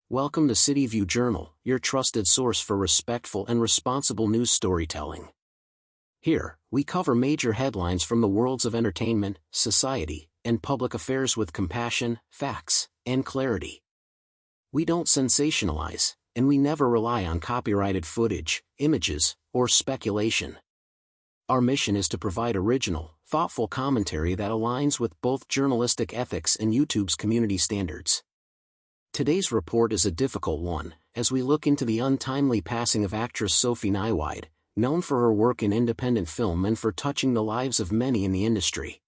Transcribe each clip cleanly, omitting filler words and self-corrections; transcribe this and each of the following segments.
Welcome to City View Journal, your trusted source for respectful and responsible news storytelling. Here, we cover major headlines from the worlds of entertainment, society, and public affairs with compassion, facts, and clarity. We don't sensationalize, and we never rely on copyrighted footage, images, or speculation. Our mission is to provide original, thoughtful commentary that aligns with both journalistic ethics and YouTube's community standards. Today's report is a difficult one, as we look into the untimely passing of actress Sophie Nyweide, known for her work in independent film and for touching the lives of many in the industry.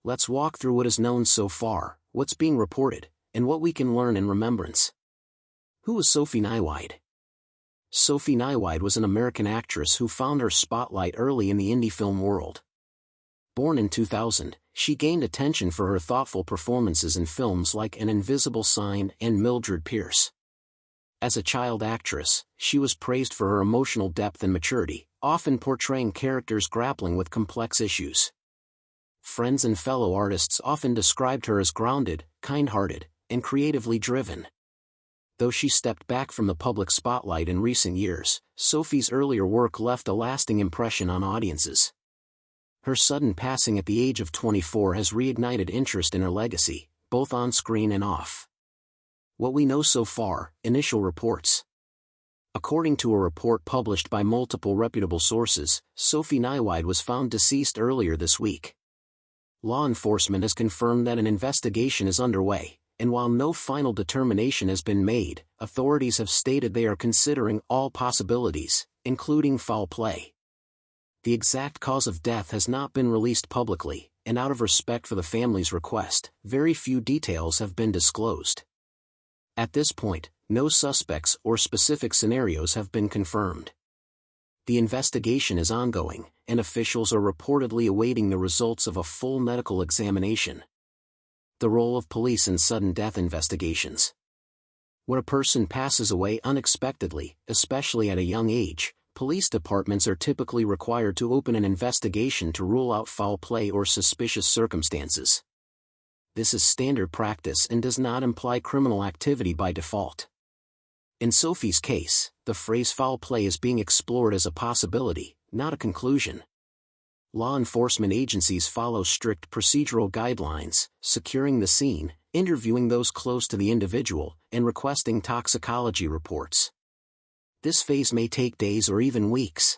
Let's walk through what is known so far, what's being reported, and what we can learn in remembrance. Who was Sophie Nyweide? Sophie Nyweide was an American actress who found her spotlight early in the indie film world. Born in 2000, she gained attention for her thoughtful performances in films like An Invisible Sign and Mildred Pierce. As a child actress, she was praised for her emotional depth and maturity, often portraying characters grappling with complex issues. Friends and fellow artists often described her as grounded, kind-hearted, and creatively driven. Though she stepped back from the public spotlight in recent years, Sophie's earlier work left a lasting impression on audiences. Her sudden passing at the age of 24 has reignited interest in her legacy, both on screen and off. What we know so far: initial reports. According to a report published by multiple reputable sources, Sophie Nyweide was found deceased earlier this week. Law enforcement has confirmed that an investigation is underway, and while no final determination has been made, authorities have stated they are considering all possibilities, including foul play. The exact cause of death has not been released publicly, and out of respect for the family's request, very few details have been disclosed. At this point, no suspects or specific scenarios have been confirmed. The investigation is ongoing, and officials are reportedly awaiting the results of a full medical examination. The role of police in sudden death investigations. When a person passes away unexpectedly, especially at a young age, police departments are typically required to open an investigation to rule out foul play or suspicious circumstances. This is standard practice and does not imply criminal activity by default. In Sophie's case, the phrase foul play is being explored as a possibility, not a conclusion. Law enforcement agencies follow strict procedural guidelines, securing the scene, interviewing those close to the individual, and requesting toxicology reports. This phase may take days or even weeks.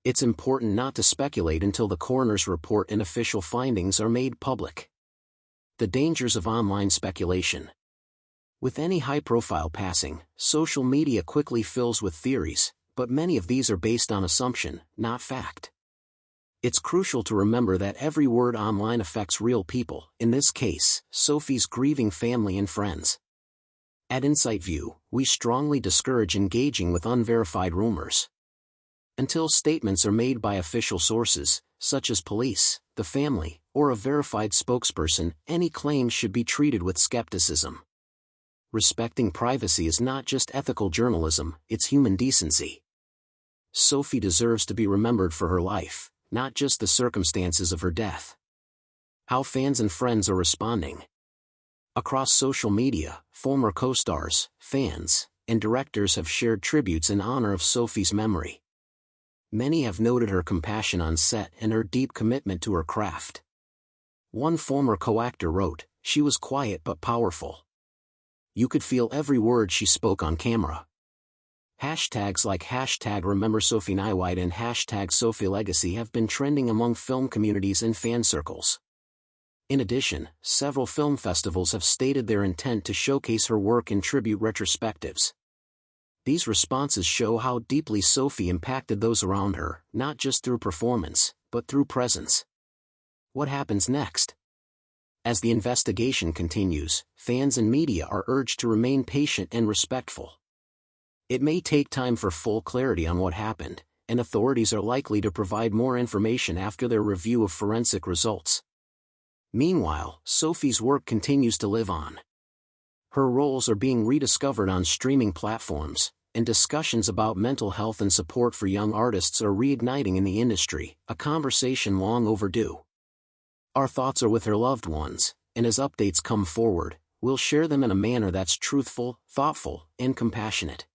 It's important not to speculate until the coroner's report and official findings are made public. The dangers of online speculation. With any high-profile passing, social media quickly fills with theories, but many of these are based on assumption, not fact. It's crucial to remember that every word online affects real people, in this case, Sophie's grieving family and friends. At Insight View, we strongly discourage engaging with unverified rumors. Until statements are made by official sources, such as police, the family, or a verified spokesperson, any claims should be treated with skepticism. Respecting privacy is not just ethical journalism, it's human decency. Sophie deserves to be remembered for her life, not just the circumstances of her death. How fans and friends are responding. Across social media, former co-stars, fans, and directors have shared tributes in honor of Sophie's memory. Many have noted her compassion on set and her deep commitment to her craft. One former co-actor wrote, "She was quiet but powerful. You could feel every word she spoke on camera." Hashtags like #RememberSophieNyweide and #SophieLegacy have been trending among film communities and fan circles. In addition, several film festivals have stated their intent to showcase her work in tribute retrospectives. These responses show how deeply Sophie impacted those around her, not just through performance, but through presence. What happens next? As the investigation continues, fans and media are urged to remain patient and respectful. It may take time for full clarity on what happened, and authorities are likely to provide more information after their review of forensic results. Meanwhile, Sophie's work continues to live on. Her roles are being rediscovered on streaming platforms, and discussions about mental health and support for young artists are reigniting in the industry, a conversation long overdue. Our thoughts are with her loved ones, and as updates come forward, we'll share them in a manner that's truthful, thoughtful, and compassionate.